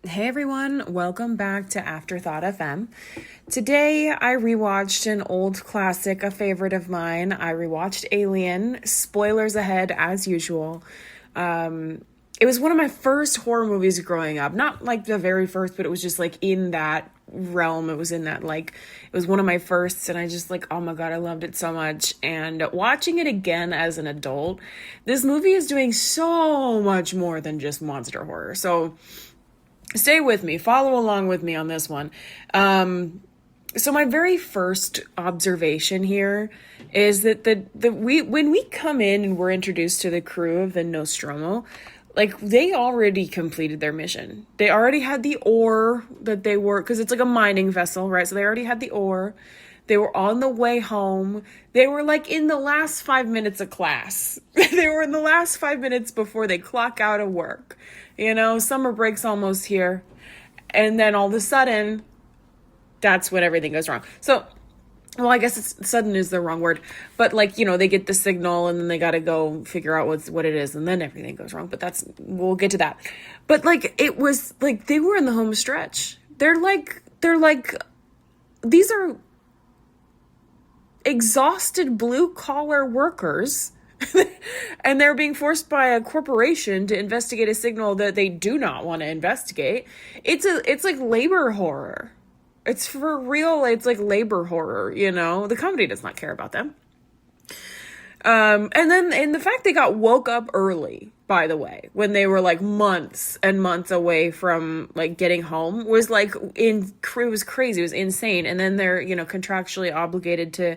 Hey everyone, welcome back to Afterthought FM. Today I rewatched an old classic, a favorite of mine. I rewatched Alien. Spoilers ahead as usual. It was one of my first horror movies growing up. Not like the very first, but it was just like in that realm. It was in that it was one of my firsts, and I just oh my god, I loved it so much. And watching it again as an adult, this movie is doing so much more than just monster horror. So stay with me, follow along with me on this one. So my very first observation here is that when we come in and we're introduced to the crew of the Nostromo, they already completed their mission. They already had the ore that they were, because it's like a mining vessel, right? So they already had the ore. They were on the way home. They were in the last 5 minutes of class. They were in the last 5 minutes before they clock out of work. Summer break's almost here. And then all of a sudden, that's when everything goes wrong. So, well, I guess sudden is the wrong word. But they get the signal and then they got to go figure out what it is. And then everything goes wrong. But we'll get to that. But it was they were in the home stretch. These are exhausted blue collar workers. And they're being forced by a corporation to investigate a signal that they do not want to investigate. It's like labor horror. It's for real. It's like labor horror, The company does not care about them. And the fact they got woke up early, by the way, when they were months and months away from getting home was it was crazy. It was insane. And then they're, contractually obligated to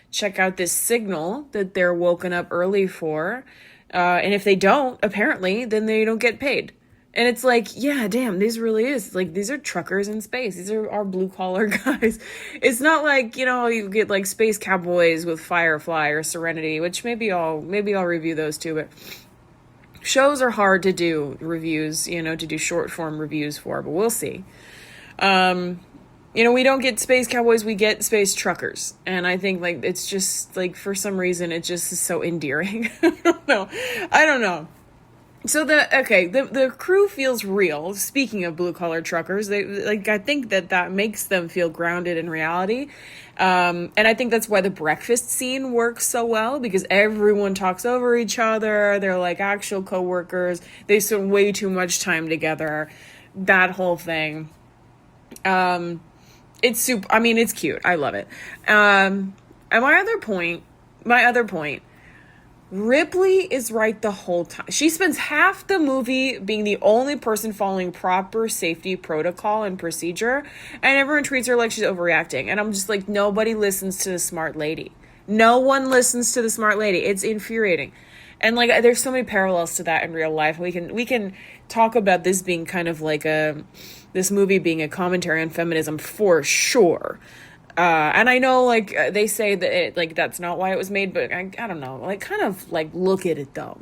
check out this signal that they're woken up early for. And if they don't, apparently, then they don't get paid. And it's yeah, damn, these really is. These are truckers in space. These are our blue collar guys. It's not you get space cowboys with Firefly or Serenity, which maybe I'll review those too, but shows are hard to do reviews, to do short form reviews for, but we'll see. We don't get space cowboys, we get space truckers. And I think it's just for some reason it just is so endearing. I don't know. So the crew feels real. Speaking of blue collar truckers, they I think that makes them feel grounded in reality. And I think that's why the breakfast scene works so well, because everyone talks over each other. They're actual coworkers. They spend way too much time together. That whole thing. It's super, it's cute. I love it. And my other point, Ripley is right the whole time. She spends half the movie being the only person following proper safety protocol and procedure, and everyone treats her like she's overreacting. And I'm just nobody listens to the smart lady. No one listens to the smart lady. It's infuriating. And there's so many parallels to that in real life. We can talk about this being kind of this movie being a commentary on feminism for sure. And I know they say that that's not why it was made, but I don't know, look at it though.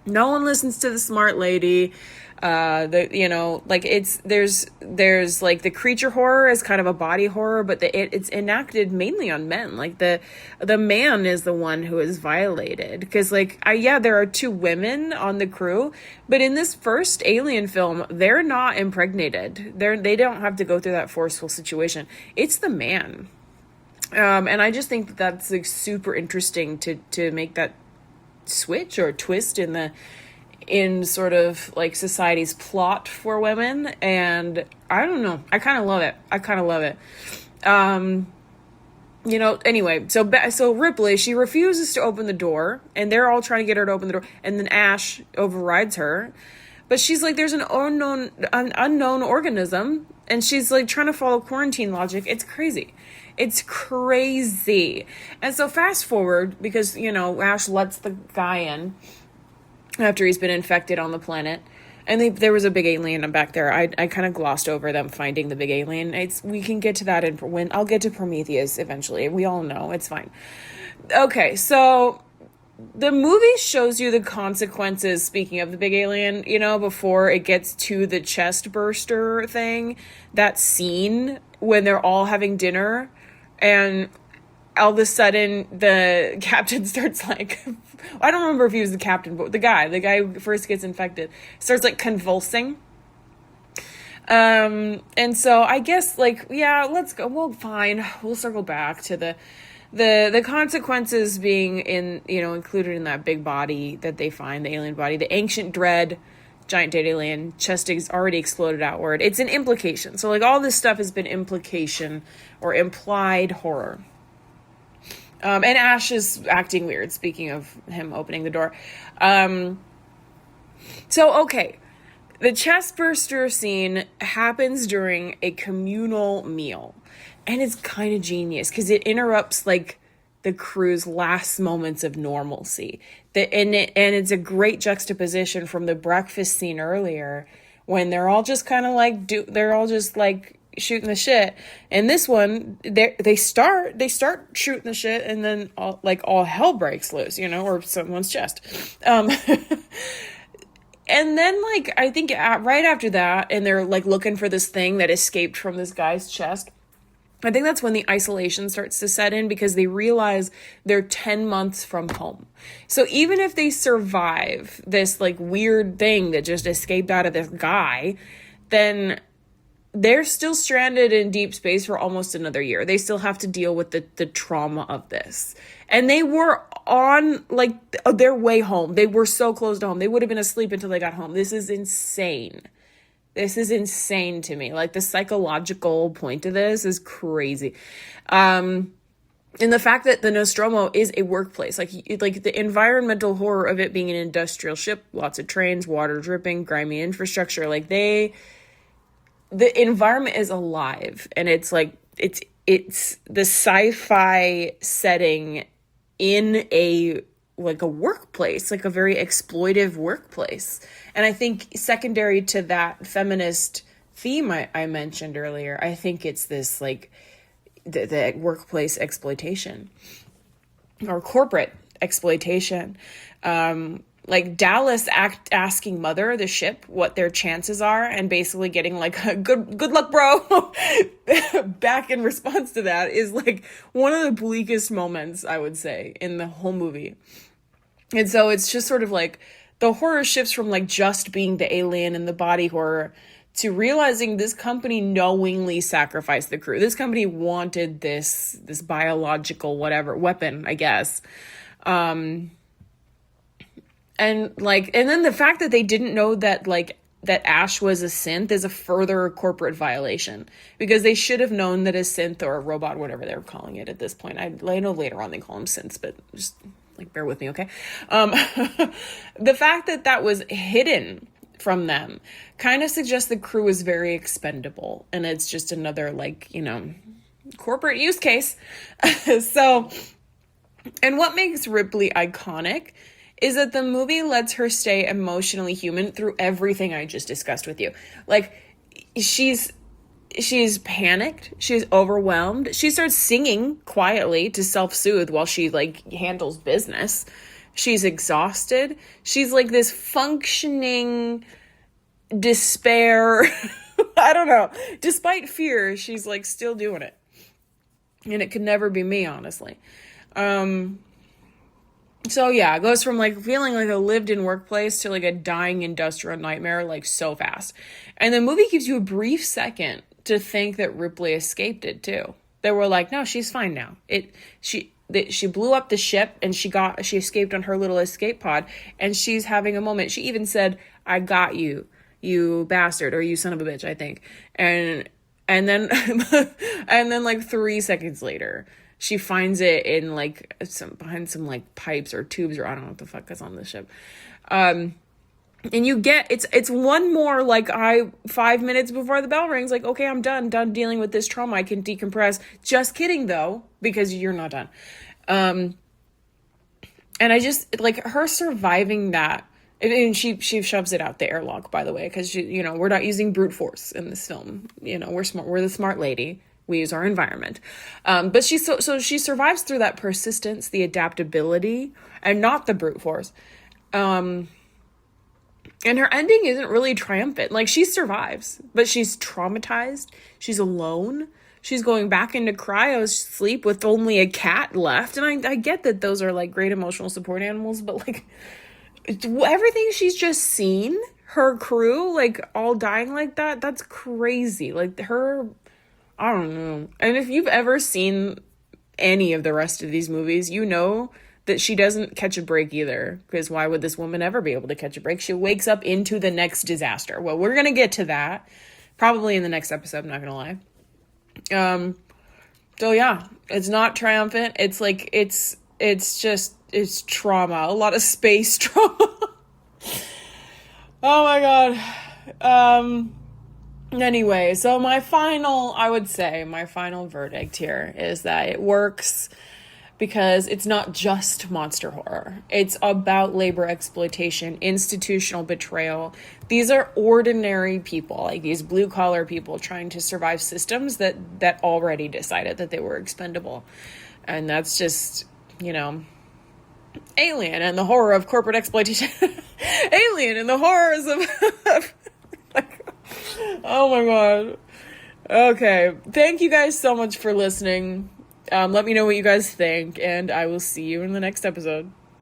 No one listens to the smart lady. There's the creature horror is kind of a body horror, but it's enacted mainly on men. The man is the one who is violated, because there are two women on the crew, but in this first Alien film, they're not impregnated. They don't have to go through that forceful situation. It's the man. And I just think that's super interesting to make that switch or twist in sort of society's plot for women. And I don't know, I kind of love it. Anyway, so Ripley, she refuses to open the door, and they're all trying to get her to open the door, and then Ash overrides her. But she's there's an unknown organism, and she's trying to follow quarantine logic. It's crazy. And so fast forward, because Ash lets the guy in after he's been infected on the planet. And there was a big alien back there. I kind of glossed over them finding the big alien. We can get to that when I'll get to Prometheus eventually. We all know. It's fine. Okay, so the movie shows you the consequences, speaking of the big alien, before it gets to the chest burster thing. That scene when they're all having dinner and all of a sudden the captain starts I don't remember if he was the captain, but the guy who first gets infected starts convulsing. And so I guess, like, yeah, let's go. Well, fine. We'll circle back to the consequences being included in that big body that they find, the alien body, the ancient dread, giant dead alien, chest is already exploded outward. It's an implication. So, like, all this stuff has been implication or implied horror. And Ash is acting weird, speaking of him opening the door. So, okay. The chestburster scene happens during a communal meal. And it's kind of genius because it interrupts, like, the crew's last moments of normalcy. And it's a great juxtaposition from the breakfast scene earlier when they're all just kind of like, they're all just like shooting the shit. And this one, they start shooting the shit, and then all hell breaks loose, or someone's chest. And then, like, I think right after that, and they're like looking for this thing that escaped from this guy's chest. I think that's when the isolation starts to set in because they realize they're 10 months from home. So even if they survive this, like, weird thing that just escaped out of this guy, then they're still stranded in deep space for almost another year. They still have to deal with the trauma of this. And they were on, like, their way home. They were so close to home. They would have been asleep until they got home. This is insane. This is insane to me. Like, the psychological point of this is crazy. And the fact that the Nostromo is a workplace, like the environmental horror of it being an industrial ship, lots of trains, water dripping, grimy infrastructure, like the environment is alive, and it's like, it's the sci-fi setting in a workplace, like a very exploitive workplace. And I think secondary to that feminist theme I mentioned earlier, I think it's this, like, the workplace exploitation or corporate exploitation. Like Dallas asking Mother, the ship, what their chances are, and basically getting like a good luck, bro, back in response to that is like one of the bleakest moments, I would say, in the whole movie. And so it's just sort of like the horror shifts from like just being the alien and the body horror to realizing this company knowingly sacrificed the crew. This company wanted this biological whatever weapon, I guess. And then the fact that they didn't know that Ash was a synth is a further corporate violation, because they should have known that a synth or a robot, whatever they were calling it at this point. I know later on they call them synths, but just like bear with me, okay? The fact that was hidden from them kind of suggests the crew is very expendable, and it's just another corporate use case. So, and what makes Ripley iconic is that the movie lets her stay emotionally human through everything I just discussed with you. Like, she's panicked, she's overwhelmed, she starts singing quietly to self-soothe while she handles business. She's exhausted. She's like this functioning despair. I don't know. Despite fear, she's still doing it. And it could never be me, honestly. So yeah, it goes from feeling like a lived-in workplace to a dying industrial nightmare so fast. And the movie gives you a brief second to think that Ripley escaped it too. They were like, no, she's fine now. She blew up the ship and she escaped on her little escape pod, and she's having a moment. She even said, "I got you, you bastard," or "you son of a bitch," I think. And then and then 3 seconds later, she finds it in behind some pipes or tubes, or I don't know what the fuck is on the ship. And you get, it's one more 5 minutes before the bell rings, okay, I'm done dealing with this trauma. I can decompress. Just kidding though, because you're not done. And I just her surviving that. And she shoves it out the airlock, by the way, because we're not using brute force in this film. We're smart. We're the smart lady. We use our environment. But she survives through that persistence, the adaptability, and not the brute force. And her ending isn't really triumphant. She survives, but she's traumatized. She's alone. She's going back into cryo sleep with only a cat left. And I get that those are great emotional support animals, but everything she's just seen, her crew, like, all dying like that, that's crazy. Like, I don't know. And if you've ever seen any of the rest of these movies, you know that she doesn't catch a break either. Because why would this woman ever be able to catch a break? She wakes up into the next disaster. Well, we're going to get to that. Probably in the next episode, I'm not going to lie. So yeah, it's not triumphant. It's like, it's trauma. A lot of space trauma. Oh my God. Anyway, so my final verdict here is that it works because it's not just monster horror. It's about labor exploitation, institutional betrayal. These are ordinary people, like these blue-collar people trying to survive systems that already decided that they were expendable. And that's just, Alien and the horror of corporate exploitation. Alien and the horrors of... Oh my God. Okay. Thank you guys so much for listening. Let me know what you guys think, and I will see you in the next episode.